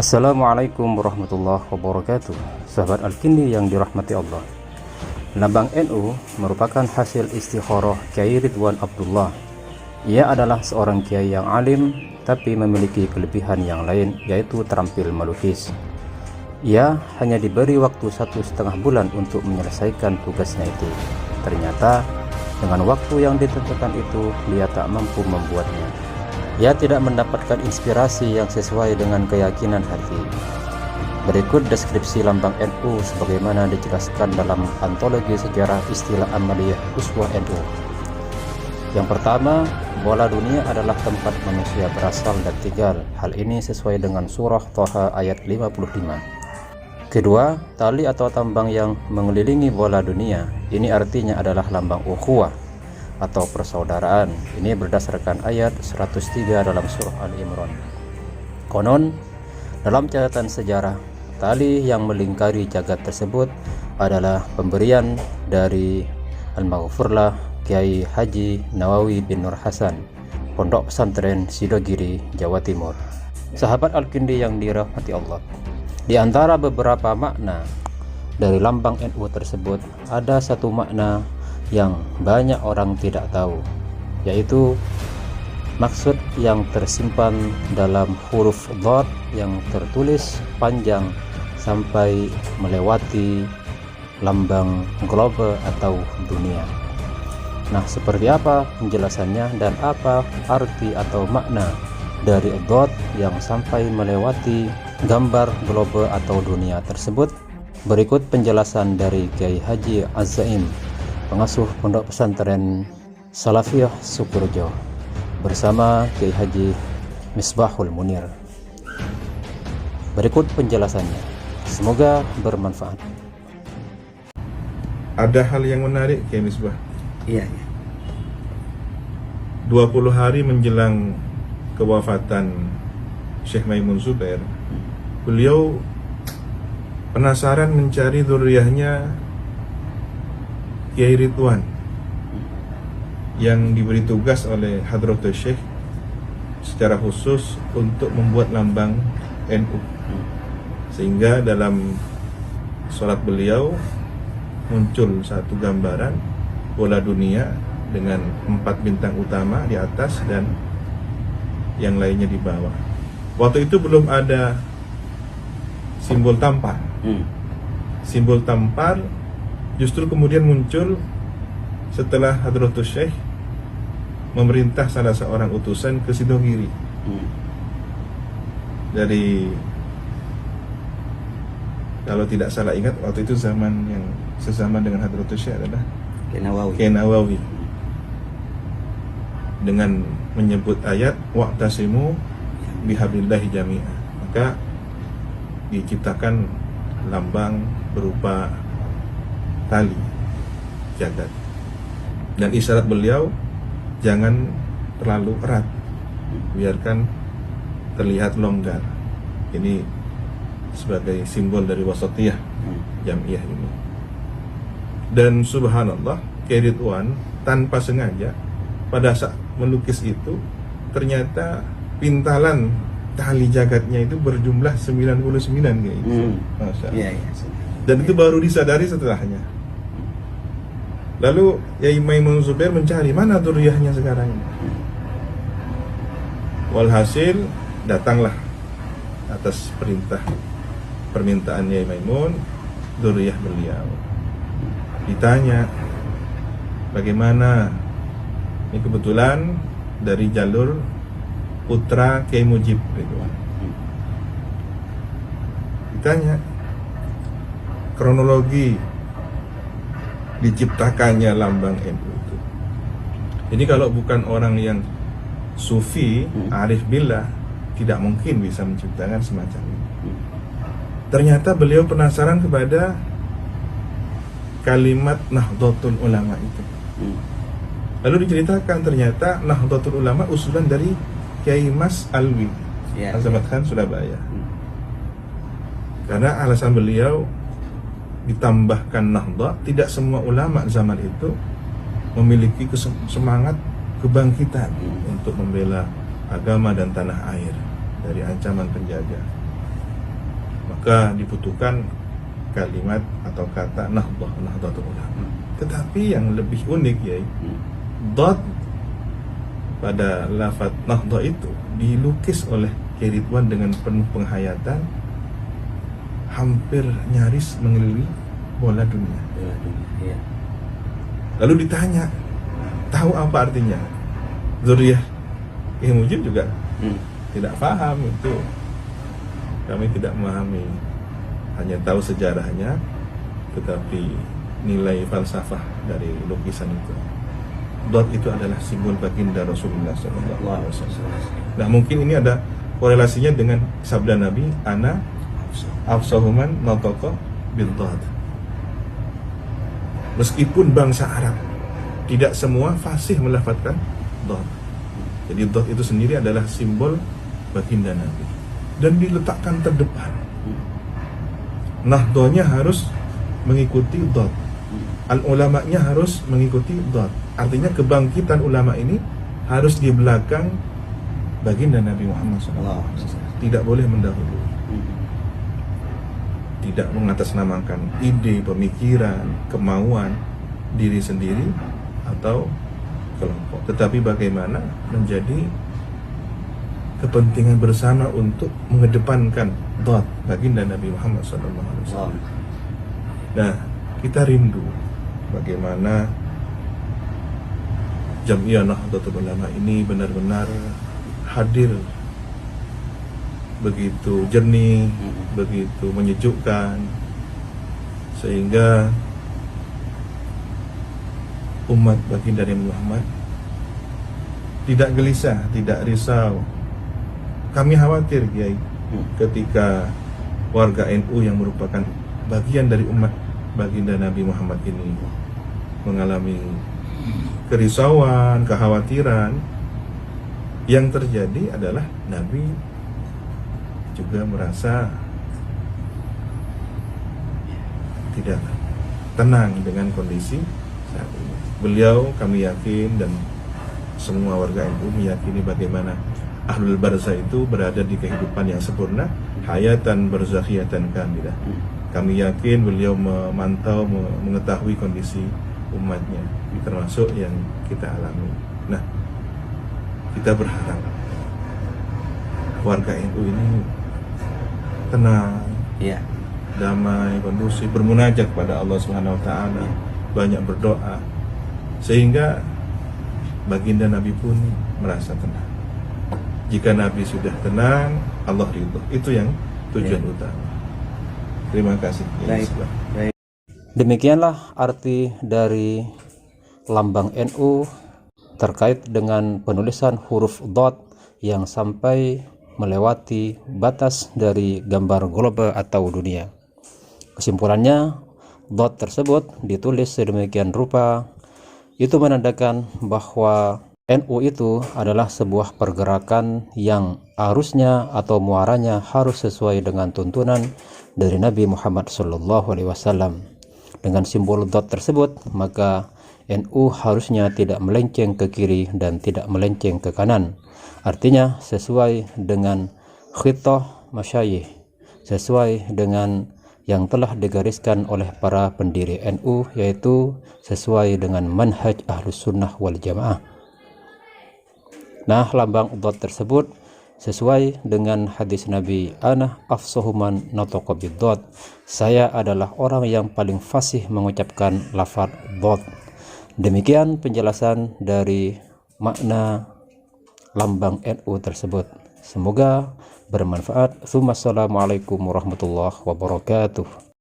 Assalamualaikum warahmatullahi wabarakatuh. Sahabat Al-Kindi yang dirahmati Allah, lambang NU merupakan hasil istikharah Kiai Ridwan Abdullah. Ia adalah seorang kiai yang alim tapi memiliki kelebihan yang lain, yaitu terampil melukis. Ia hanya diberi waktu 1,5 bulan untuk menyelesaikan tugasnya itu. Ternyata dengan waktu yang ditentukan itu dia tak mampu membuatnya. Ia tidak mendapatkan inspirasi yang sesuai dengan keyakinan hati. Berikut deskripsi lambang NU sebagaimana dijelaskan dalam antologi sejarah istilah amaliyah uswah NU. Yang pertama, bola dunia adalah tempat manusia berasal dan tinggal. Hal ini sesuai dengan surah Thaha ayat 55. Kedua, tali atau tambang yang mengelilingi bola dunia, ini artinya adalah lambang ukhuwah atau persaudaraan. Ini berdasarkan ayat 103 dalam surah Al-Imran. Konon, dalam catatan sejarah, tali yang melingkari jagat tersebut adalah pemberian dari Al-Maghfurlah Kiai Haji Nawawi bin Nur Hasan, Pondok Pesantren Sidogiri, Jawa Timur. Sahabat Al-Kindi yang dirahmati Allah, di antara beberapa makna dari lambang NU tersebut, ada satu makna yang banyak orang tidak tahu, yaitu maksud yang tersimpan dalam huruf dhad yang tertulis panjang sampai melewati lambang globe atau dunia. Nah, seperti apa penjelasannya dan apa arti atau makna dari dhad yang sampai melewati gambar globe atau dunia tersebut? Berikut penjelasan dari Kiai Haji Az-Zaim, pengasuh Pondok Pesantren Salafiyah Sukorejo, bersama Kiai Haji Misbahul Munir. Berikut penjelasannya, semoga bermanfaat. Ada hal yang menarik, Kiai Misbah. Iya. 20 hari menjelang kewafatan Syekh Maimun Zubair, beliau penasaran mencari dzurriyyahnya Kiai Ridwan yang diberi tugas oleh Hadratus Syekh secara khusus untuk membuat lambang NU, sehingga dalam sholat beliau muncul satu gambaran bola dunia dengan 4 bintang utama di atas dan yang lainnya di bawah. Waktu itu belum ada simbol tampar. Simbol tampar justru kemudian muncul setelah Hadratus Syekh memerintah salah seorang utusan ke Sidogiri. Dari, kalau tidak salah ingat, waktu itu zaman yang sezaman dengan Hadratus Syekh adalah Kiai Nawawi, dengan menyebut ayat wa'tasimu bihablillahi jami'a, maka diciptakan lambang berupa tali jagat, dan isyarat beliau jangan terlalu erat, biarkan terlihat longgar. Ini sebagai simbol dari wasatiyah jamiah ini. Dan subhanallah, Kiai Ridwan tanpa sengaja pada saat melukis itu ternyata pintalan tali jagatnya itu berjumlah 99 kayak gitu. Masya Allah. Dan itu baru disadari setelahnya. Lalu Kiai Maimun Zubair mencari mana dzurriyyahnya sekarang ini. Walhasil datanglah atas permintaan Kiai Maimun dzurriyyah beliau. Ditanya bagaimana, ini kebetulan dari jalur putra Kiai Mujib Ridwan. Ditanya kronologi diciptakannya lambang NU itu. Jadi kalau bukan orang yang sufi, arif billah, tidak mungkin bisa menciptakan semacam ini. Ternyata beliau penasaran kepada kalimat Nahdlatul Ulama itu. Lalu diceritakan ternyata Nahdlatul Ulama usulan dari Kiai Mas Alwi, Azamat Khan Surabaya. Karena alasan beliau ditambahkan Nahdlah, tidak semua ulama zaman itu memiliki semangat kebangkitan untuk membela agama dan tanah air dari ancaman penjajah. maka dibutuhkan kalimat atau kata Nahdlatul Ulama. Tetapi yang lebih unik ya, dot pada lafaz Nahdlah itu dilukis oleh Kiai Ridwan dengan penuh penghayatan, hampir nyaris mengelilingi bola dunia. Lalu ditanya, tahu apa artinya? Dzurriyyah Kiai Mujib juga tidak paham itu. Kami tidak memahami, hanya tahu sejarahnya, tetapi nilai falsafah dari lukisan itu. Dot itu adalah simbol baginda Rasulullah SAW. Nah, mungkin ini ada korelasinya dengan sabda Nabi, ana afsahuman nataqa bil dot. Meskipun bangsa Arab tidak semua fasih melafadzkan dot. Jadi dot itu sendiri adalah simbol baginda Nabi dan diletakkan terdepan. Nahdhahnya harus mengikuti dot. Al-ulama'nya harus mengikuti dot. Artinya kebangkitan ulama ini harus di belakang baginda Nabi Muhammad SAW. Tidak boleh mendahului. Tidak mengatasnamakan ide, pemikiran, kemauan diri sendiri atau kelompok, tetapi bagaimana menjadi kepentingan bersama untuk mengedepankan dot baginda Nabi Muhammad SAW. Nah, kita rindu bagaimana Jam'iyah Nahdlatul Ulama ini benar-benar hadir begitu jernih, begitu menyejukkan, sehingga umat baginda Nabi Muhammad tidak gelisah, tidak risau. Kami khawatir, Kiai, ketika warga NU yang merupakan bagian dari umat baginda Nabi Muhammad ini mengalami kerisauan, kekhawatiran, yang terjadi adalah Nabi juga merasa tidak tenang dengan kondisi saat ini. Beliau, kami yakin, dan semua warga NU meyakini bagaimana Ahlul Barzah itu berada di kehidupan yang sempurna, hayatan barzakhiyatan kamilah. Kami yakin beliau memantau, mengetahui kondisi umatnya, termasuk yang kita alami. Nah, kita berharap warga NU ini tenang, damai, kondusif, bermunajat kepada Allah Subhanahu wa taala, banyak berdoa, sehingga baginda Nabi pun merasa tenang. Jika Nabi sudah tenang, Allah ridho. Itu yang tujuan utama. Terima kasih. Demikianlah arti dari lambang NU terkait dengan penulisan huruf dot yang sampai melewati batas dari gambar global atau dunia. Kesimpulannya, dot tersebut ditulis sedemikian rupa, itu menandakan bahwa NU itu adalah sebuah pergerakan yang arusnya atau muaranya harus sesuai dengan tuntunan dari Nabi Muhammad SAW. Dengan simbol dot tersebut, maka NU harusnya tidak melenceng ke kiri dan tidak melenceng ke kanan. Artinya sesuai dengan khitah masyayikh, sesuai dengan yang telah digariskan oleh para pendiri NU, yaitu sesuai dengan manhaj Ahlus Sunnah wal Jamaah. Nah, lambang dot tersebut sesuai dengan hadis Nabi, ana afsahuman nataqa bid-dot. Saya adalah orang yang paling fasih mengucapkan lafaz dot. Demikian penjelasan dari makna lambang NU tersebut. Semoga bermanfaat. Assalamualaikum warahmatullahi wabarakatuh.